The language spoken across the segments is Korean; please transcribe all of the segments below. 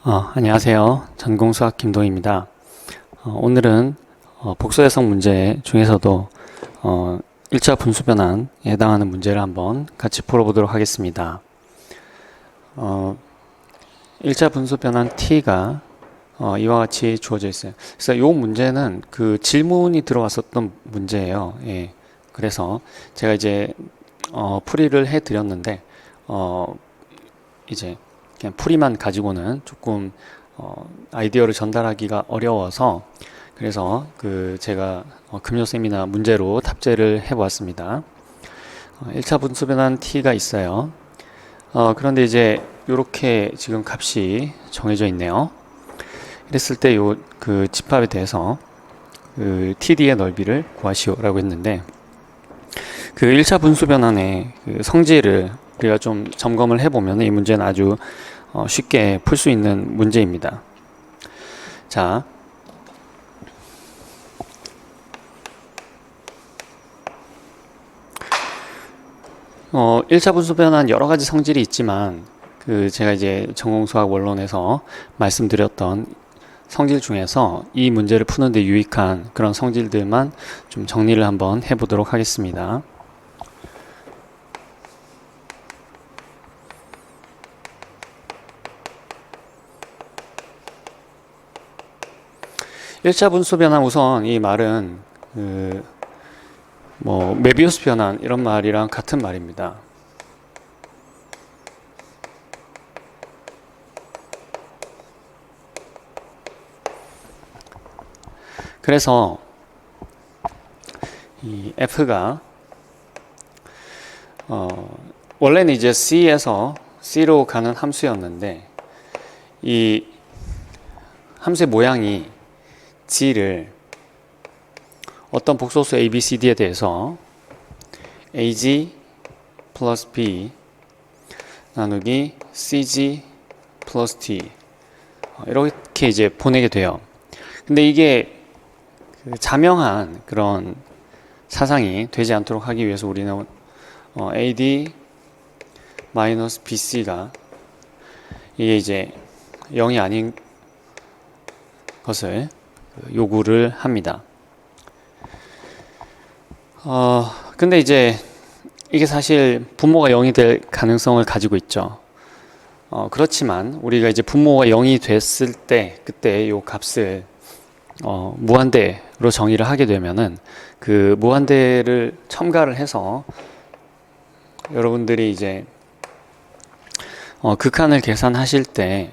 안녕하세요. 전공수학 김동희입니다. 오늘은 복소해석 문제 중에서도 1차 분수 변환에 해당하는 문제를 한번 같이 풀어보도록 하겠습니다. 1차 분수 변환 t가 이와 같이 주어져 있어요. 그래서 이 문제는 그 질문이 들어왔었던 문제예요. 예. 그래서 제가 이제 풀이를 해 드렸는데 이제 그냥 풀이만 가지고는 조금 아이디어를 전달하기가 어려워서 그래서 제가 금요 세미나 문제로 탑재를 해 보았습니다. 1차 분수 변환 t가 있어요. 그런데 이제 이렇게 지금 값이 정해져 있네요. 이랬을 때 요 그 집합에 대해서 TD의 넓이를 구하시오라고 했는데 1차 분수 변환의 성질을 우리가 좀 점검을 해보면 이 문제는 아주 쉽게 풀 수 있는 문제입니다. 자, 어, 1차 분수 변환 여러 가지 성질이 있지만 제가 이제 전공수학 원론에서 말씀드렸던 성질 중에서 이 문제를 푸는데 유익한 그런 성질들만 좀 정리를 한번 해보도록 하겠습니다. 일차 분수 변환 우선 이 말은 메비우스 변환 이런 말이랑 같은 말입니다. 그래서 이 f가 원래는 이제 c에서 c로 가는 함수였는데 이 함수의 모양이 g를 어떤 복소수 a, b, c, d에 대해서 ag 플러스 b 나누기 cg 플러스 d 이렇게 이제 보내게 돼요. 근데 이게 자명한 그런 사상이 되지 않도록 하기 위해서 우리는 AD 마이너스 BC가 이게 이제 0이 아닌 것을 요구를 합니다. 근데 이제 이게 사실 분모가 0이 될 가능성을 가지고 있죠. 그렇지만 우리가 이제 분모가 0이 됐을 때 그때 요 값을 무한대로 정의를 하게 되면은 그 무한대를 첨가를 해서 여러분들이 이제 극한을 계산하실 때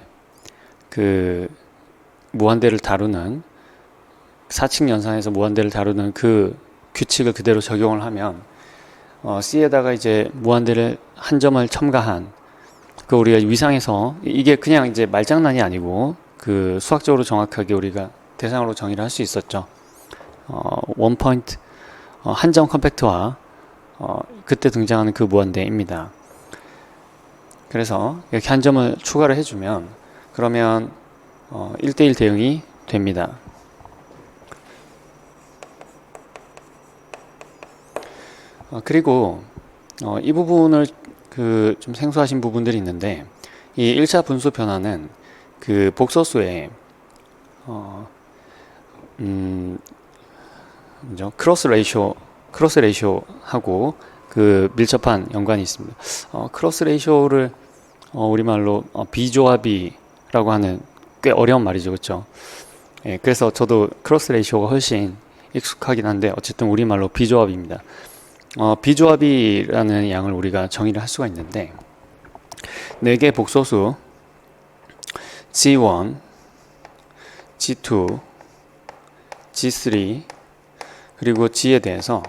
그 무한대를 다루는 사칙 연산에서 무한대를 다루는 그 규칙을 그대로 적용을 하면 C에다가 이제 무한대를 한 점을 첨가한 그 우리가 위상에서 이게 그냥 이제 말장난이 아니고 그 수학적으로 정확하게 우리가 대상으로 정의를 할 수 있었죠. 원 포인트 한점 컴팩트화 그때 등장하는 그 무한대입니다. 그래서 이렇게 한 점을 추가를 해주면 그러면 1대1 대응이 됩니다. 그리고 이 부분을 좀 생소하신 부분들이 있는데 이 1차 분수 변화는 그 복소수의 크로스 레이쇼하고 그 밀접한 연관이 있습니다. 크로스 레이쇼를 우리말로 비조합이라고 하는 꽤 어려운 말이죠, 그렇죠? 예, 그래서 저도 크로스 레이쇼가 훨씬 익숙하긴 한데 어쨌든 우리말로 비조합입니다. 비조합이라는 양을 우리가 정의를 할 수가 있는데 4개 복소수 G1, G2, G3 그리고 G에 대해서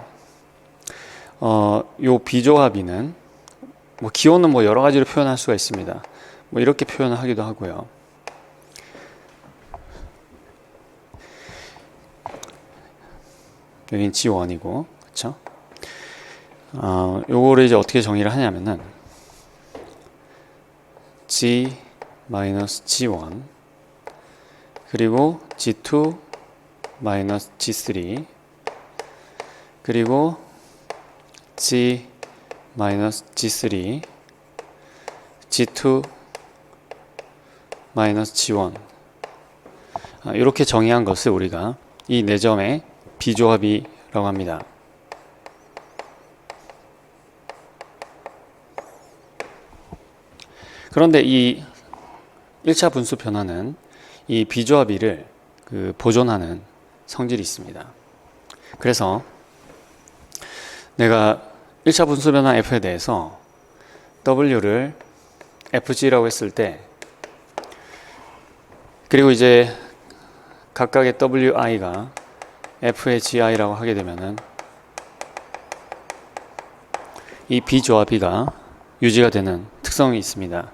요 비조합이는 기호는 여러 가지로 표현할 수가 있습니다. 이렇게 표현을 하기도 하고요. 여긴 G1이고, 그렇죠? 요거를 이제 어떻게 정의를 하냐면은 G-G1 그리고 G2-G3 그리고 G-G3 G2 마이너스 G1 이렇게 정의한 것을 우리가 이 네 점의 비조합이라고 합니다. 그런데 이 1차 분수 변화는 이 비조합이를 보존하는 성질이 있습니다. 그래서 내가 1차 분수 변화 F에 대해서 W를 FG라고 했을 때, 그리고 이제 각각의 WI가 F의 GI라고 하게 되면은 이 비조합이가 유지가 되는 특성이 있습니다.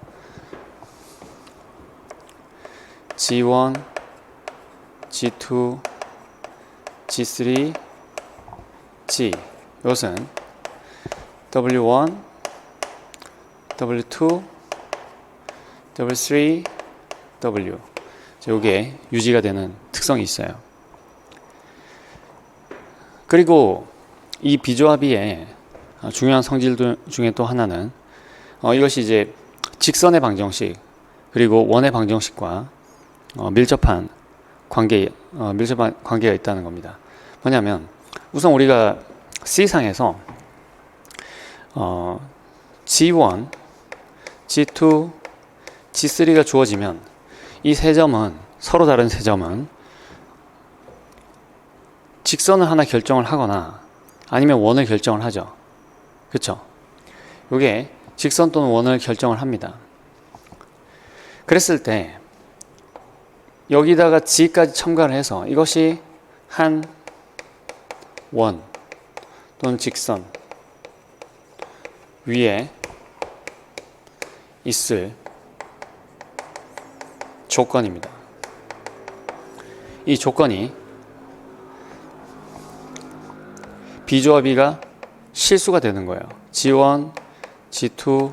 G1, G2, G3, G 이것은 W1, W2, W3, W 이게 유지가 되는 특성이 있어요. 그리고 이 비조합의 중요한 성질 중에 또 하나는 이것이 이제 직선의 방정식 그리고 원의 방정식과 밀접한 관계가 있다는 겁니다. 뭐냐면 우선 우리가 C상에서 G1, G2, G3가 주어지면 이 세 점은 서로 다른 세 점은 직선을 하나 결정을 하거나 아니면 원을 결정을 하죠. 그렇죠? 이게 직선 또는 원을 결정을 합니다. 그랬을 때 여기다가 G까지 첨가를 해서 이것이 한 원 또는 직선 위에 있을 조건입니다. 이 조건이 비조합이가 실수가 되는 거예요. G1, G2,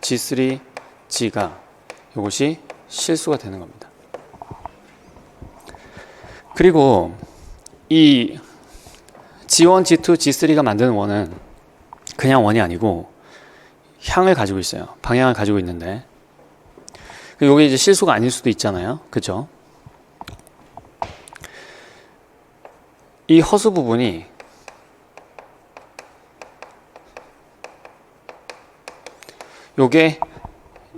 G3, G가 이것이 실수가 되는 겁니다. 그리고 이 G1, G2, G3가 만드는 원은 그냥 원이 아니고 향을 가지고 있어요. 방향을 가지고 있는데 이게 이제 실수가 아닐 수도 있잖아요. 그죠? 이 허수 부분이 요게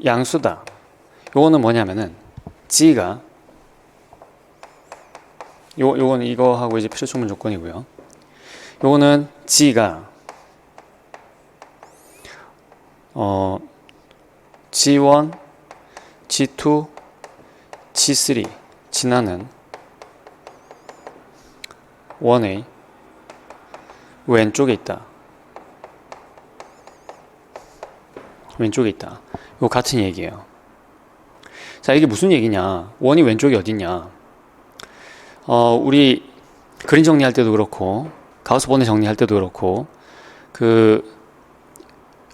양수다. 요거는 뭐냐면은 G가 요거는 이거하고 이제 필요 충분 조건이고요. 요거는 G가 G1, G2, G3 지나는 원의 왼쪽에 있다. 왼쪽에 있다. 이거 같은 얘기예요. 자, 이게 무슨 얘기냐? 원이 왼쪽이 어딨냐? 우리 그림 정리할 때도 그렇고 가우스 번호 정리할 때도 그렇고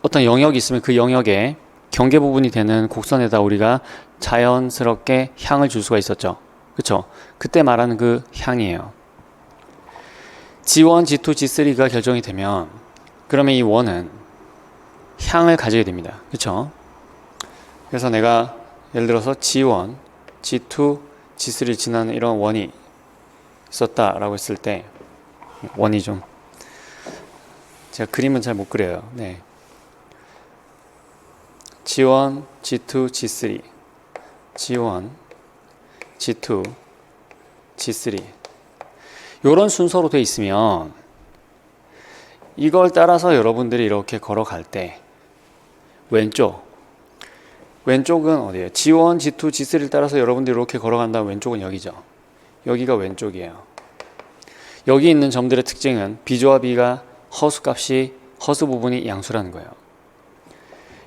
어떤 영역이 있으면 그 영역에 경계 부분이 되는 곡선에다 우리가 자연스럽게 향을 줄 수가 있었죠. 그쵸? 그때 말하는 그 향이에요. G1, G2, G3가 결정이 되면 그러면 이 원은 향을 가지게 됩니다. 그쵸? 그래서 내가 예를 들어서 G1, G2, G3를 지나는 이런 원이 있었다라고 했을 때 원이 좀 제가 그림은 잘 못 그려요. 네. G1, G2, G3 G1, G2, G3 이런 순서로 되어 있으면 이걸 따라서 여러분들이 이렇게 걸어갈 때 왼쪽은 어디예요? G1, G2, G3를 따라서 여러분들이 이렇게 걸어간다면 왼쪽은 여기죠. 여기가 왼쪽이에요. 여기 있는 점들의 특징은 비조합이가 허수 부분이 양수라는 거예요.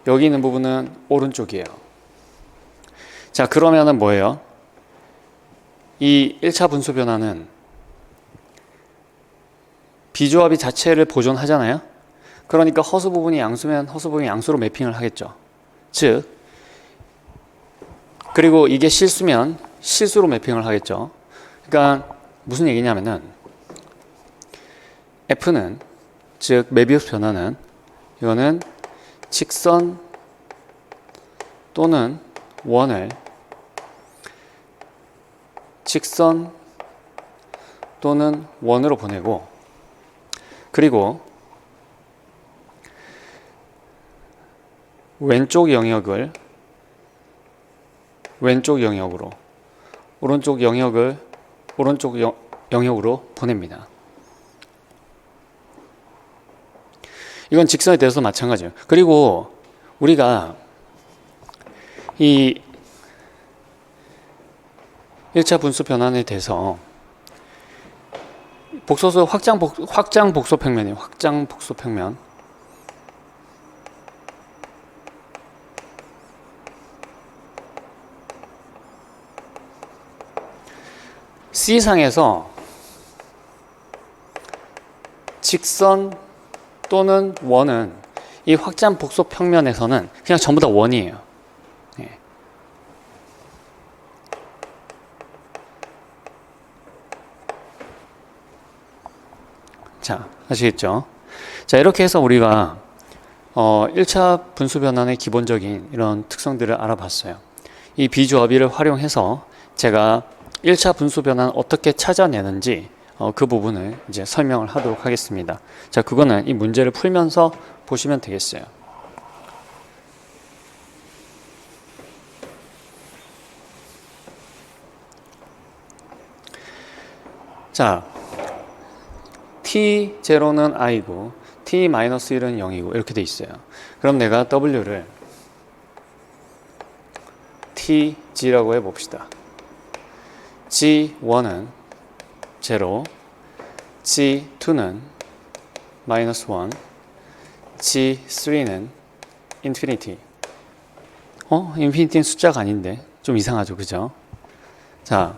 여기 있는 부분은 오른쪽이에요. 자, 그러면은 뭐예요? 이 1차 분수 변화는 비조합이 자체를 보존하잖아요. 그러니까 허수 부분이 양수면 허수 부분이 양수로 매핑을 하겠죠. 즉, 그리고 이게 실수면 실수로 매핑을 하겠죠. 그러니까 무슨 얘기냐면은 F는 즉 메비우스 변화는 이거는 직선 또는 원을 직선 또는 원으로 보내고, 그리고 왼쪽 영역을 왼쪽 영역으로, 오른쪽 영역을 오른쪽 영역으로 보냅니다. 이건 직선에 대해서 마찬가지예요. 그리고 우리가 이 1차 분수 변환에 대해서 복소수 확장 복소 평면이에요. 확장 복소 평면. C상에서 직선 또는 원은 이 확장 복소 평면에서는 그냥 전부 다 원이에요. 예. 자, 아시겠죠? 자, 이렇게 해서 우리가 1차 분수 변환의 기본적인 이런 특성들을 알아봤어요. 이 비조합의를 활용해서 제가 1차 분수 변환 어떻게 찾아내는지 그 부분을 이제 설명을 하도록 하겠습니다. 자, 그거는 이 문제를 풀면서 보시면 되겠어요. 자, t0는 i고 t-1은 0이고 이렇게 돼 있어요. 그럼 내가 w를 tg라고 해봅시다. g1은 0, g2는 -1, g3는 인피니티. 인피니티는 숫자가 아닌데 좀 이상하죠, 그죠? 자,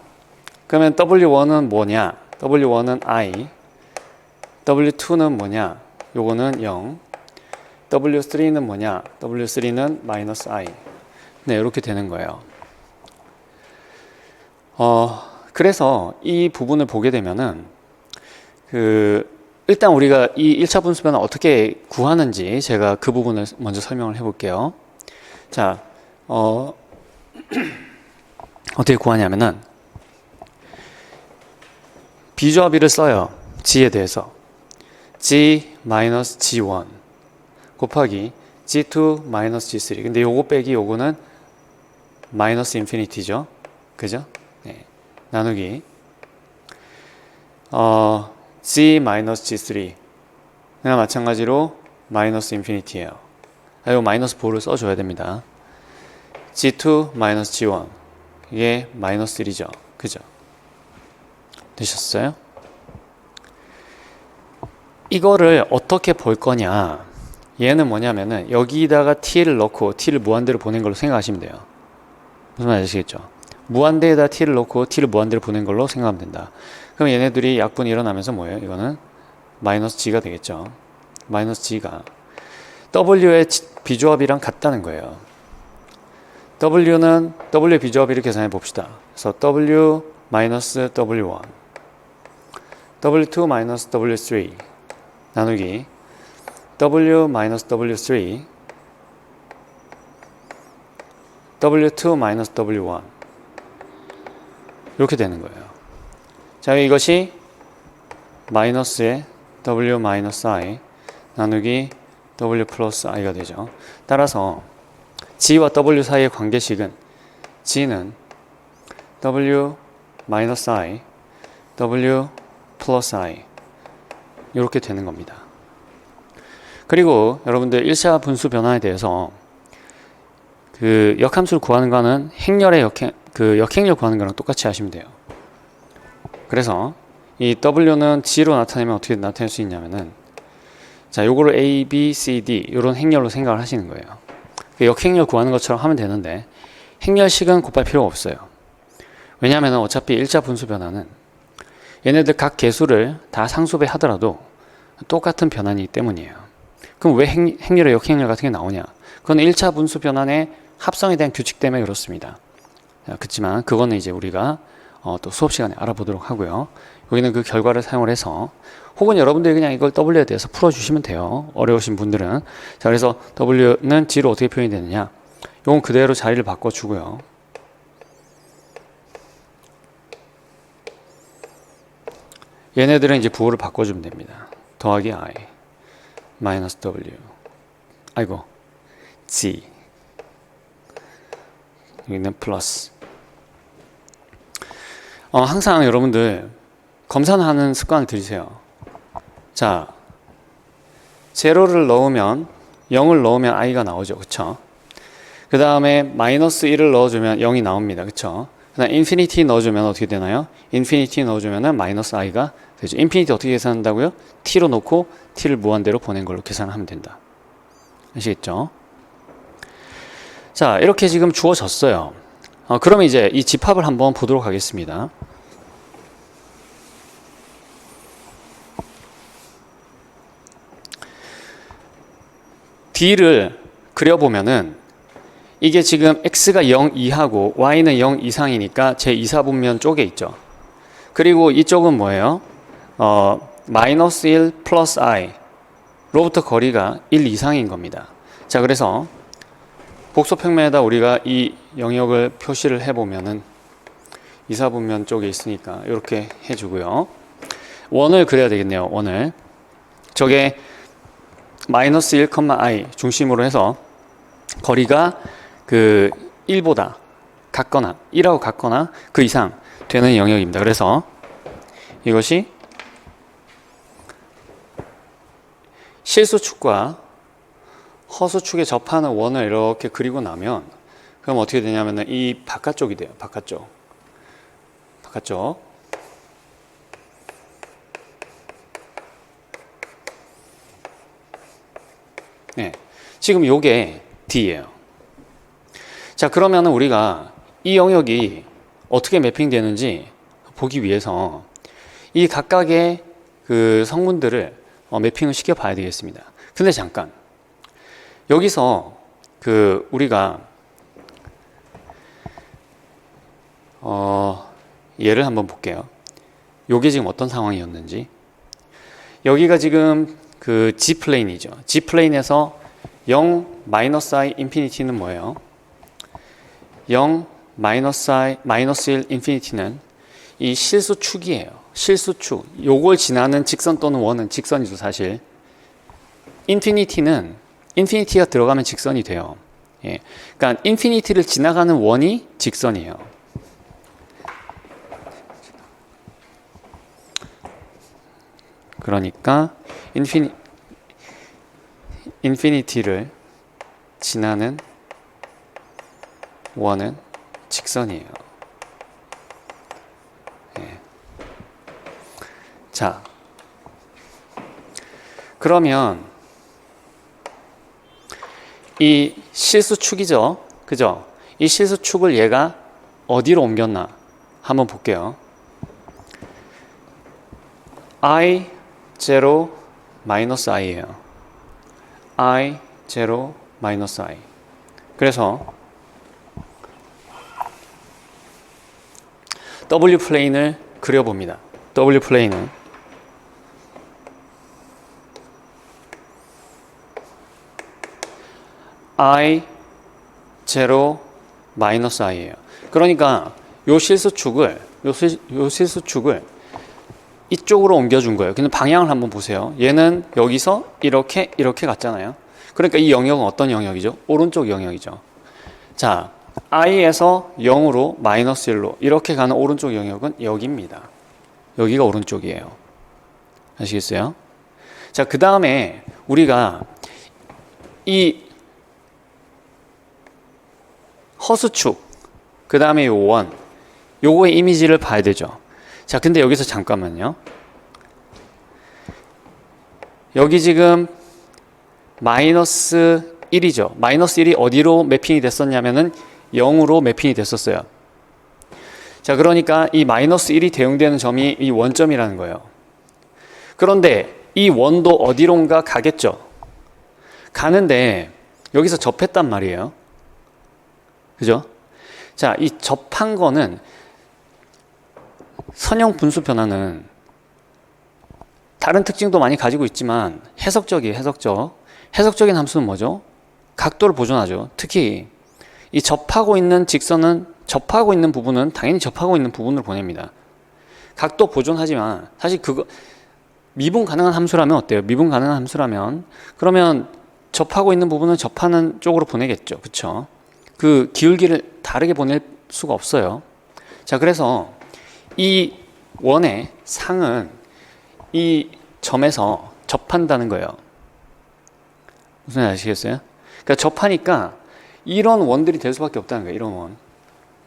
그러면 w1은 뭐냐? w1은 i, w2는 뭐냐? 요거는 0, w3는 뭐냐? w3는 -i. 네, 이렇게 되는 거예요. 그래서 이 부분을 보게 되면은 일단 우리가 이 1차 분수 변환 어떻게 구하는지 제가 그 부분을 먼저 설명을 해볼게요. 자, 어떻게 구하냐면은 비조합의를 써요. g에 대해서 g-g1 곱하기 g2 -g3. 근데 요거 빼기 요거는 마이너스 인피니티죠. 그죠? 네. 나누기 g-g3 그냥 마찬가지로 마이너스 인피니티예요. 이거 마이너스 보를 써줘야 됩니다. g2 -g1 이게 마이너스 1이죠. 그죠? 되셨어요? 이거를 어떻게 볼 거냐, 얘는 뭐냐면은 여기다가 t를 넣고 t를 무한대로 보낸 걸로 생각하시면 돼요. 무슨 말인지 아시겠죠? 무한대에다 t를 넣고 t를 무한대로 보낸 걸로 생각하면 된다. 그럼 얘네들이 약분이 일어나면서 뭐예요? 이거는 마이너스 g가 되겠죠. 마이너스 g가 w의 비조합이랑 같다는 거예요. w의 비조합이를 계산해 봅시다. 그래서 w 마이너스 w1, w2 마이너스 w3 나누기 w 마이너스 w3, w2 마이너스 w1 이렇게 되는 거예요. 자, 이것이 마이너스의 w 마이너스 i 나누기 w 플러스 i가 되죠. 따라서 g와 w 사이의 관계식은 g는 w 마이너스 i, w 플러스 i 이렇게 되는 겁니다. 그리고 여러분들 1차 분수 변환에 대해서 그 역함수를 구하는 거는 행렬의 역행렬 구하는 거랑 똑같이 하시면 돼요. 그래서 이 w는 g로 나타내면 어떻게 나타낼 수 있냐면은, 자, 요거를 a, b, c, d 이런 행렬로 생각을 하시는 거예요. 역행렬 구하는 것처럼 하면 되는데 행렬식은 곱할 필요가 없어요. 왜냐하면 어차피 1차 분수 변환은 얘네들 각 개수를 다 상수배 하더라도 똑같은 변환이기 때문이에요. 그럼 왜 행렬의 역행렬 같은 게 나오냐? 그건 1차 분수 변환의 합성에 대한 규칙 때문에 그렇습니다. 그렇지만 그거는 이제 우리가 또 수업 시간에 알아보도록 하고요. 여기는 그 결과를 사용을 해서, 혹은 여러분들이 그냥 이걸 W에 대해서 풀어주시면 돼요. 어려우신 분들은. 자, 그래서 W는 G로 어떻게 표현이 되느냐? 이건 그대로 자리를 바꿔주고요. 얘네들은 이제 부호를 바꿔주면 됩니다. 더하기 I 마이너스 W 아이고 G 여기는 플러스. 항상 여러분들 검산하는 습관을 들이세요. 자, 제로를 넣으면 0을 넣으면 i가 나오죠. 그쵸? 그 다음에 마이너스 1을 넣어주면 0이 나옵니다. 그쵸? 그 다음 인피니티 넣어주면 어떻게 되나요? 인피니티 넣어주면 마이너스 i가 되죠. 인피니티 어떻게 계산한다고요? t로 놓고 t를 무한대로 보낸 걸로 계산하면 된다. 아시겠죠? 자, 이렇게 지금 주어졌어요. 그러면 이제 이 집합을 한번 보도록 하겠습니다. D를 그려보면은 이게 지금 X가 0 이하고 Y는 0 이상이니까 제 이사분면 쪽에 있죠. 그리고 이쪽은 뭐예요? 마이너스 1 플러스 I 로부터 거리가 1 이상인 겁니다. 자, 그래서 복소평면에다 우리가 이 영역을 표시를 해보면은 이사분면 쪽에 있으니까 이렇게 해주고요. 원을 그려야 되겠네요. 원을. 저게 마이너스 1, I 중심으로 해서 거리가 그 1보다 같거나 1하고 같거나 그 이상 되는 영역입니다. 그래서 이것이 실수축과 허수축에 접하는 원을 이렇게 그리고 나면 그럼 어떻게 되냐면은 이 바깥쪽이 돼요. 바깥쪽. 네, 지금 요게 D예요. 자, 그러면은 우리가 이 영역이 어떻게 매핑되는지 보기 위해서 이 각각의 그 성분들을 매핑을 시켜 봐야 되겠습니다. 근데 잠깐 여기서 그 우리가 예를 한번 볼게요. 요게 지금 어떤 상황이었는지. 여기가 지금 그 G 플레인이죠. G 플레인에서 0 마이너스 I 인피니티는 뭐예요? 0 마이너스 I 마이너스 1 인피니티는 이 실수축이에요. 실수축. 요걸 지나는 직선 또는 원은 직선이죠, 사실. 인피니티가 들어가면 직선이 돼요. 예. 그러니까 인피니티를 지나가는 원이 직선이에요. 그러니까 인피니티를 지나는 원은 직선이에요. 예. 자, 그러면 이 실수축이죠. 그죠? 이 실수축을 얘가 어디로 옮겼나 한번 볼게요. I 제로 마이너스 i예요. I 제로 마이너스 i. 그래서 W 플레인을 그려봅니다. W 플레인은 I 제로 마이너스 i예요. 그러니까 요 실수축을 이쪽으로 옮겨준 거예요. 근데 방향을 한번 보세요. 얘는 여기서 이렇게 갔잖아요. 그러니까 이 영역은 어떤 영역이죠? 오른쪽 영역이죠. 자, i에서 0으로 마이너스 1로 이렇게 가는 오른쪽 영역은 여기입니다. 여기가 오른쪽이에요. 아시겠어요? 자, 그 다음에 우리가 이 허수축, 그 다음에 요 원, 요거의 이미지를 봐야 되죠. 자, 근데 여기서 잠깐만요. 여기 지금 마이너스 1이죠. 마이너스 1이 어디로 매핑이 됐었냐면은 0으로 매핑이 됐었어요. 자, 그러니까 이 마이너스 1이 대응되는 점이 이 원점이라는 거예요. 그런데 이 원도 어디론가 가겠죠. 가는데 여기서 접했단 말이에요. 그죠? 자, 이 접한 거는 선형 분수 변화는 다른 특징도 많이 가지고 있지만 해석적이에요. 해석적인 함수는 뭐죠? 각도를 보존하죠. 특히 이 접하고 있는 직선은 접하고 있는 부분은 당연히 접하고 있는 부분을 보냅니다. 각도 보존하지만 사실 그거 미분 가능한 함수라면 어때요? 미분 가능한 함수라면 그러면 접하고 있는 부분은 접하는 쪽으로 보내겠죠. 그쵸? 그 기울기를 다르게 보낼 수가 없어요. 자, 그래서 이 원의 상은 이 점에서 접한다는 거예요. 무슨 말인지 아시겠어요? 그러니까 접하니까 이런 원들이 될 수밖에 없다는 거예요. 이런 원.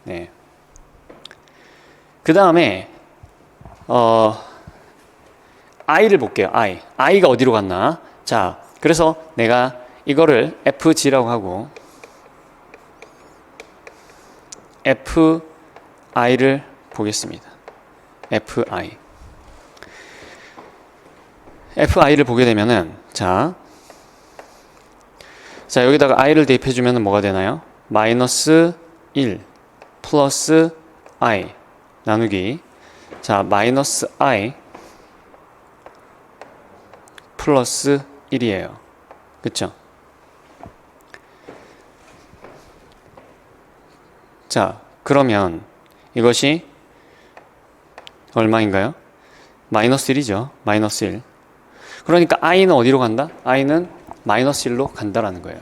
네. 그 다음에 i를 볼게요. i가 어디로 갔나? 자, 그래서 내가 이거를 fg라고 하고 fi를 보겠습니다. fi를 보게 되면은 자 여기다가 i를 대입해 주면은 뭐가 되나요? 마이너스 1 플러스 i 나누기 자 마이너스 i 플러스 1이에요. 그쵸? 자, 그러면 이것이 얼마인가요? 마이너스 1이죠. 마이너스 1. 그러니까 i는 어디로 간다? i는 마이너스 1로 간다라는 거예요.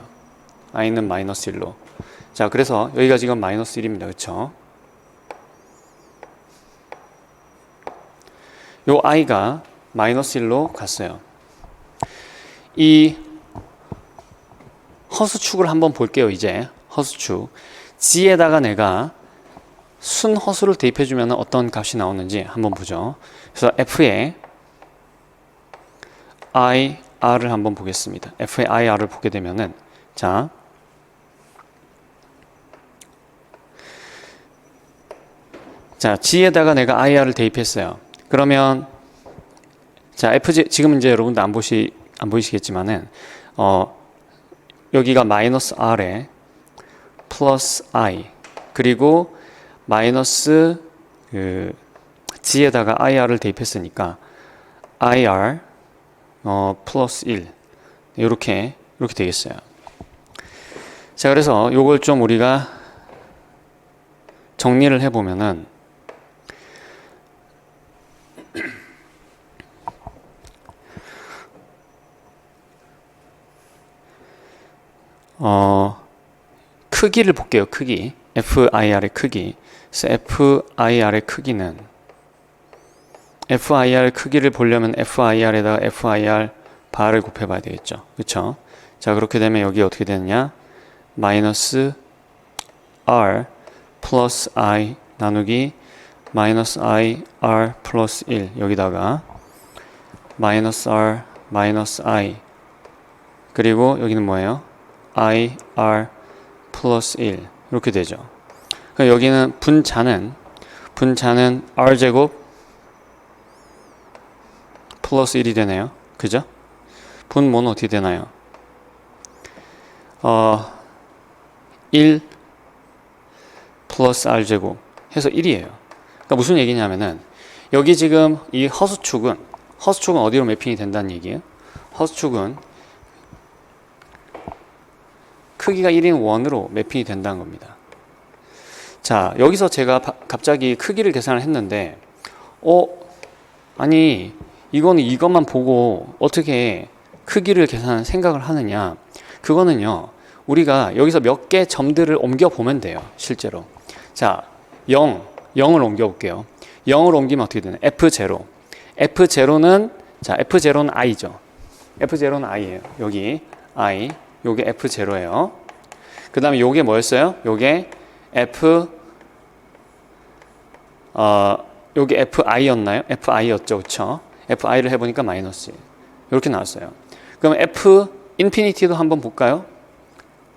i는 마이너스 1로. 자, 그래서 여기가 지금 마이너스 1입니다. 그쵸? 요 i가 마이너스 1로 갔어요. 이 허수축을 한번 볼게요. 이제 허수축 g에다가 내가 순허수를 대입해주면 어떤 값이 나오는지 한번 보죠. 그래서 f의 ir을 한번 보겠습니다. f의 ir을 보게 되면은 자 g에다가 내가 ir을 대입했어요. 그러면 자 fg 지금 이제 여러분도 안 보이시겠지만은 여기가 마이너스 r에 플러스 i 그리고 마이너스 g에다가 ir을 대입했으니까 ir 플러스 1 이렇게 되겠어요. 자, 그래서 요걸 좀 우리가 정리를 해보면은 크기를 볼게요. 크기 FIR의 크기. 그래서 FIR의 크기는 FIR 크기를 보려면 FIR에다가 FIR 바를 곱해봐야 되겠죠. 그렇죠? 자, 그렇게 되면 여기 어떻게 되느냐? 마이너스 R 플러스 I 나누기 마이너스 IR 플러스 1 여기다가 마이너스 R 마이너스 I 그리고 여기는 뭐예요? IR 플러스 1 이렇게 되죠. 그러니까 여기는 분자는 R제곱 플러스 1이 되네요. 그죠? 분모는 어떻게 되나요? 1 플러스 R제곱 해서 1이에요. 그러니까 무슨 얘기냐면은 여기 지금 이 허수축은 어디로 매핑이 된다는 얘기예요? 허수축은 크기가 1인 원으로 매핑이 된다는 겁니다. 자, 여기서 제가 갑자기 크기를 계산을 했는데 아니 이거는 이것만 보고 어떻게 크기를 계산할 생각을 하느냐. 그거는요 우리가 여기서 몇 개 점들을 옮겨 보면 돼요. 실제로. 자, 0을 옮겨 볼게요. 0을 옮기면 어떻게 되나요? F0. F0는 i죠. F0는 i예요. 여기 i, 요게 F0예요. 그 다음에 요게 뭐였어요? 요게 요게 FI였나요? FI였죠. 그쵸? FI를 해보니까 마이너스 1. 이렇게 나왔어요. 그럼 F 인피니티도 한번 볼까요?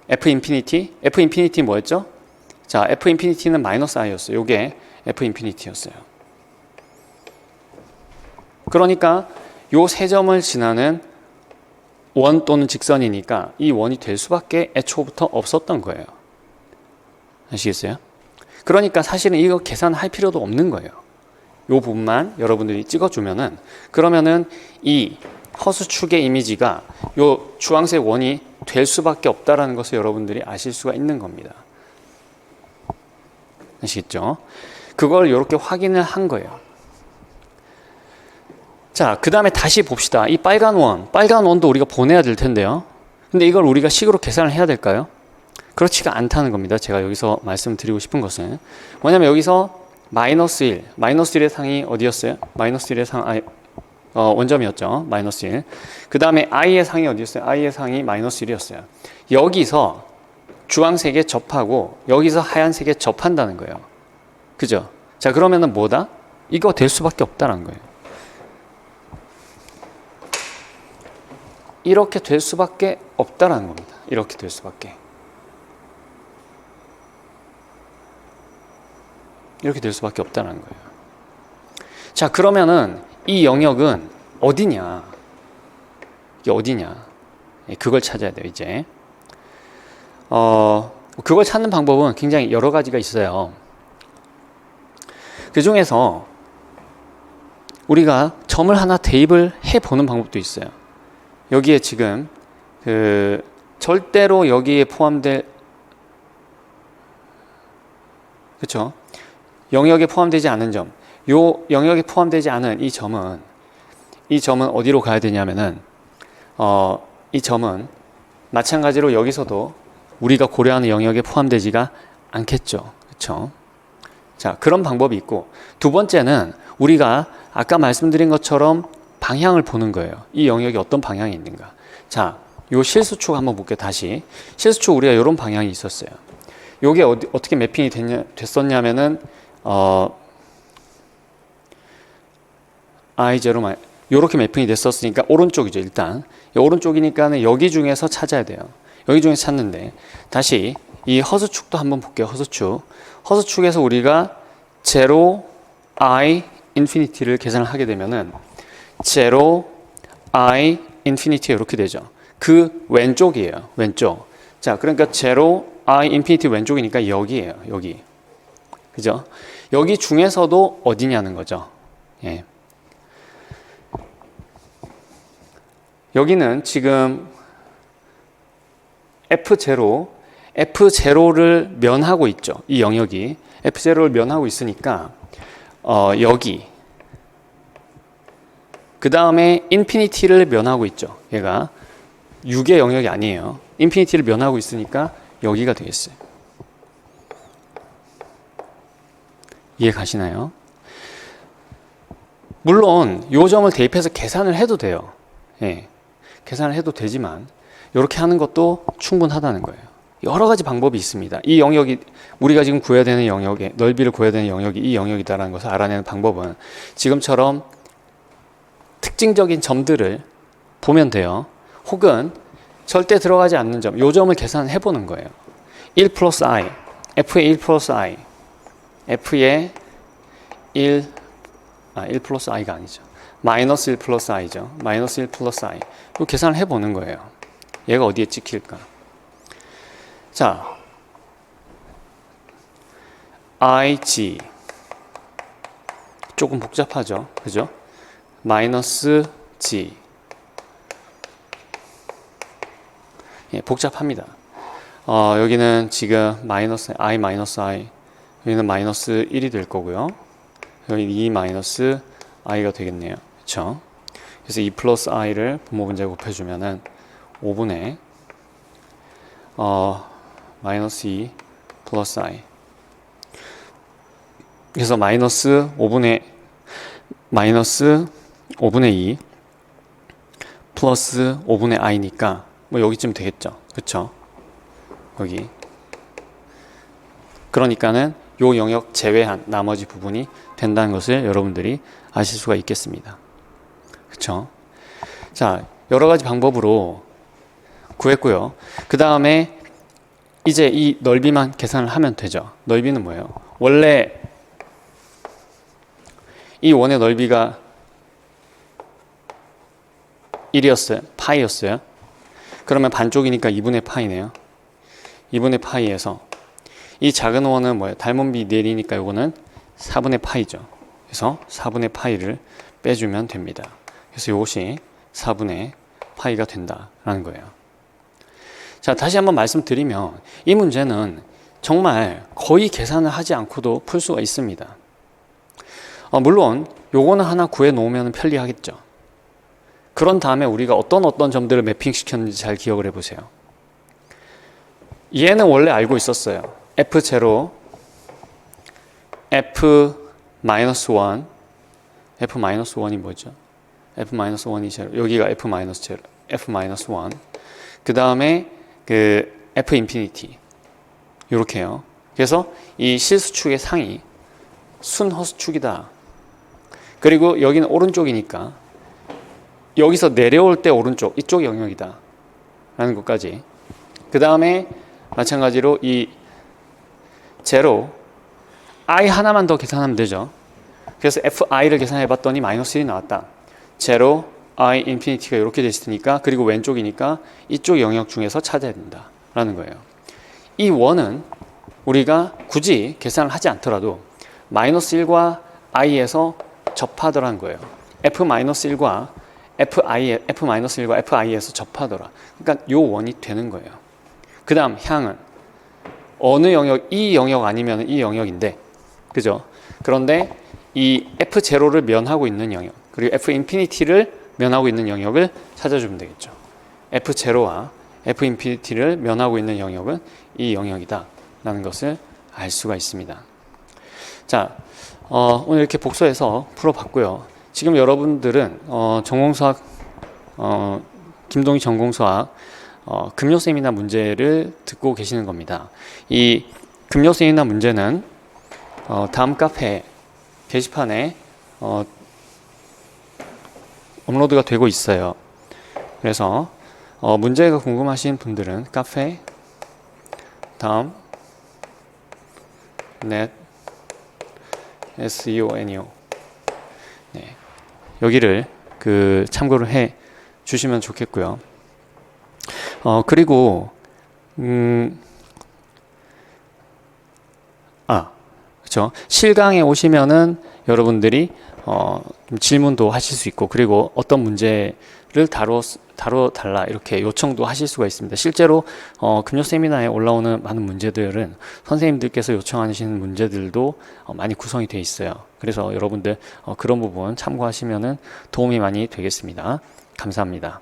F 인피니티 뭐였죠? 자, F 인피니티는 마이너스 i였어요. 요게 F 인피니티였어요. 그러니까 요 세 점을 지나는 원 또는 직선이니까 이 원이 될 수밖에 애초부터 없었던 거예요. 아시겠어요? 그러니까 사실은 이거 계산할 필요도 없는 거예요. 요 부분만 여러분들이 찍어주면은 그러면은 이 허수축의 이미지가 요 주황색 원이 될 수밖에 없다라는 것을 여러분들이 아실 수가 있는 겁니다. 아시겠죠? 그걸 이렇게 확인을 한 거예요. 자, 그 다음에 다시 봅시다. 이 빨간 원도 우리가 보내야 될 텐데요. 근데 이걸 우리가 식으로 계산을 해야 될까요? 그렇지가 않다는 겁니다. 제가 여기서 말씀드리고 싶은 것은 뭐냐면 여기서 마이너스 1의 상이 어디였어요? 마이너스 1의 상, 원점이었죠. 마이너스 1. 그 다음에 i의 상이 어디였어요? i의 상이 마이너스 1이었어요. 여기서 주황색에 접하고 여기서 하얀색에 접한다는 거예요. 그죠? 자, 그러면은 뭐다? 이거 될 수밖에 없다는 거예요. 이렇게 될 수밖에 없다라는 겁니다. 이렇게 될 수밖에. 이렇게 될 수밖에 없다는 거예요. 자, 그러면은 이 영역은 어디냐? 이게 어디냐? 그걸 찾아야 돼요, 이제. 그걸 찾는 방법은 굉장히 여러 가지가 있어요. 그 중에서 우리가 점을 하나 대입을 해보는 방법도 있어요. 여기에 지금 절대로 여기에 포함될, 그렇죠? 영역에 포함되지 않은 점, 요 영역에 포함되지 않은 이 점은 어디로 가야 되냐면은 이 점은 마찬가지로 여기서도 우리가 고려하는 영역에 포함되지가 않겠죠. 그렇죠? 자, 그런 방법이 있고, 두 번째는 우리가 아까 말씀드린 것처럼 방향을 보는 거예요. 이 영역이 어떤 방향이 있는가. 자, 요 실수축 한번 볼게요. 다시 실수축 우리가 이런 방향이 있었어요. 요게 어떻게 매핑이 됐었냐면은 I0 요렇게 매핑이 됐었으니까 오른쪽이죠. 일단 오른쪽이니까는 여기 중에서 찾아야 돼요. 여기 중에서 찾는데, 다시 이 허수축도 한번 볼게요. 허수축에서 우리가 0, I, 인피니티를 계산을 하게 되면은 0, I, 인피니티 이렇게 되죠. 그 왼쪽이에요. 왼쪽. 자, 그러니까 0, I, 인피니티 왼쪽이니까 여기예요. 여기. 그죠? 여기 중에서도 어디냐는 거죠. 예. 여기는 지금 F0를 면하고 있죠. 이 영역이 F0를 면하고 있으니까 여기 그 다음에 인피니티를 면하고 있죠. 얘가 6의 영역이 아니에요. 인피니티를 면하고 있으니까 여기가 되겠어요. 이해 가시나요? 물론 요 점을 대입해서 계산을 해도 돼요. 예. 계산을 해도 되지만 이렇게 하는 것도 충분하다는 거예요. 여러 가지 방법이 있습니다. 이 영역이 우리가 지금 구해야 되는 영역의 넓이를 구해야 되는 영역이 이 영역이다라는 것을 알아내는 방법은 지금처럼 특징적인 점들을 보면 돼요. 혹은 절대 들어가지 않는 점, 요 점을 계산해 보는 거예요. 1 플러스 i, f의 1 플러스 i, f의 1 플러스 i가 아니죠. 마이너스 1 플러스 i죠. 마이너스 1 플러스 i. 이 계산을 해보는 거예요. 얘가 어디에 찍힐까? 자, ig. 조금 복잡하죠. 그죠? 마이너스 g. 예, 복잡합니다. 여기는 지금 마이너스 i 마이너스 i. 여기는 마이너스 1이 될 거고요. 여기 2 마이너스 i가 되겠네요. 그렇죠? 그래서 2 플러스 i를 분모분제 곱해주면은 5분의 마이너스 2 플러스 i. 그래서 마이너스 5분의 2 플러스 5분의 i니까 뭐 여기쯤 되겠죠. 그렇죠? 여기. 그러니까는 요 영역 제외한 나머지 부분이 된다는 것을 여러분들이 아실 수가 있겠습니다. 그렇죠? 자, 여러 가지 방법으로 구했고요. 그 다음에 이제 이 넓이만 계산을 하면 되죠. 넓이는 뭐예요? 원래 이 원의 넓이가 1이었어요. 파이였어요. 그러면 반쪽이니까 2분의 파이네요. 2분의 파이에서 이 작은 원은 뭐예요? 닮은비 내리니까 이거는 4분의 파이죠. 그래서 4분의 파이를 빼주면 됩니다. 그래서 이것이 4분의 파이가 된다라는 거예요. 자, 다시 한번 말씀드리면 이 문제는 정말 거의 계산을 하지 않고도 풀 수가 있습니다. 물론 요거는 하나 구해 놓으면 편리하겠죠. 그런 다음에 우리가 어떤 점들을 매핑시켰는지 잘 기억을 해보세요. 얘는 원래 알고 있었어요. F0, F-1, F-1이 뭐죠? F-1이 제로, 여기가 F-0, F-1. 그 다음에 그 F 인피니티. 요렇게요. 그래서 이 실수축의 상이 순허수축이다. 그리고 여기는 오른쪽이니까 여기서 내려올 때 오른쪽, 이쪽 영역이다 라는 것까지. 그 다음에 마찬가지로 이 제로 i 하나만 더 계산하면 되죠. 그래서 fi를 계산해 봤더니 마이너스 1이 나왔다. 제로 i 인피니티가 이렇게 돼 있으니까, 그리고 왼쪽이니까 이쪽 영역 중에서 찾아야 된다 라는 거예요. 이 원은 우리가 굳이 계산을 하지 않더라도 마이너스 1과 i에서 접하더라는 거예요. f-1과 f-1과 fi에서 접하더라. 그러니까 요 원이 되는 거예요. 그 다음 향은 어느 영역, 이 영역 아니면 이 영역인데, 그죠? 그런데 이 f0를 면하고 있는 영역, 그리고 f 인피니티를 면하고 있는 영역을 찾아주면 되겠죠. f0와 f 인피니티를 면하고 있는 영역은 이 영역이다 라는 것을 알 수가 있습니다. 자, 오늘 이렇게 복수해서 풀어봤고요. 지금 여러분들은 전공수학, 김동희 전공수학 금요 세미나 문제를 듣고 계시는 겁니다. 이 금요 세미나 문제는 다음 카페 게시판에 업로드가 되고 있어요. 그래서 문제가 궁금하신 분들은 카페 다음 net SEONEO 네, 여기를 참고를 해 주시면 좋겠고요. 그리고 그렇죠. 실강에 오시면은 여러분들이 질문도 하실 수 있고, 그리고 어떤 문제를 다뤄달라 이렇게 요청도 하실 수가 있습니다. 실제로 금요 세미나에 올라오는 많은 문제들은 선생님들께서 요청하시는 문제들도 많이 구성이 되어 있어요. 그래서 여러분들 그런 부분 참고하시면은 도움이 많이 되겠습니다. 감사합니다.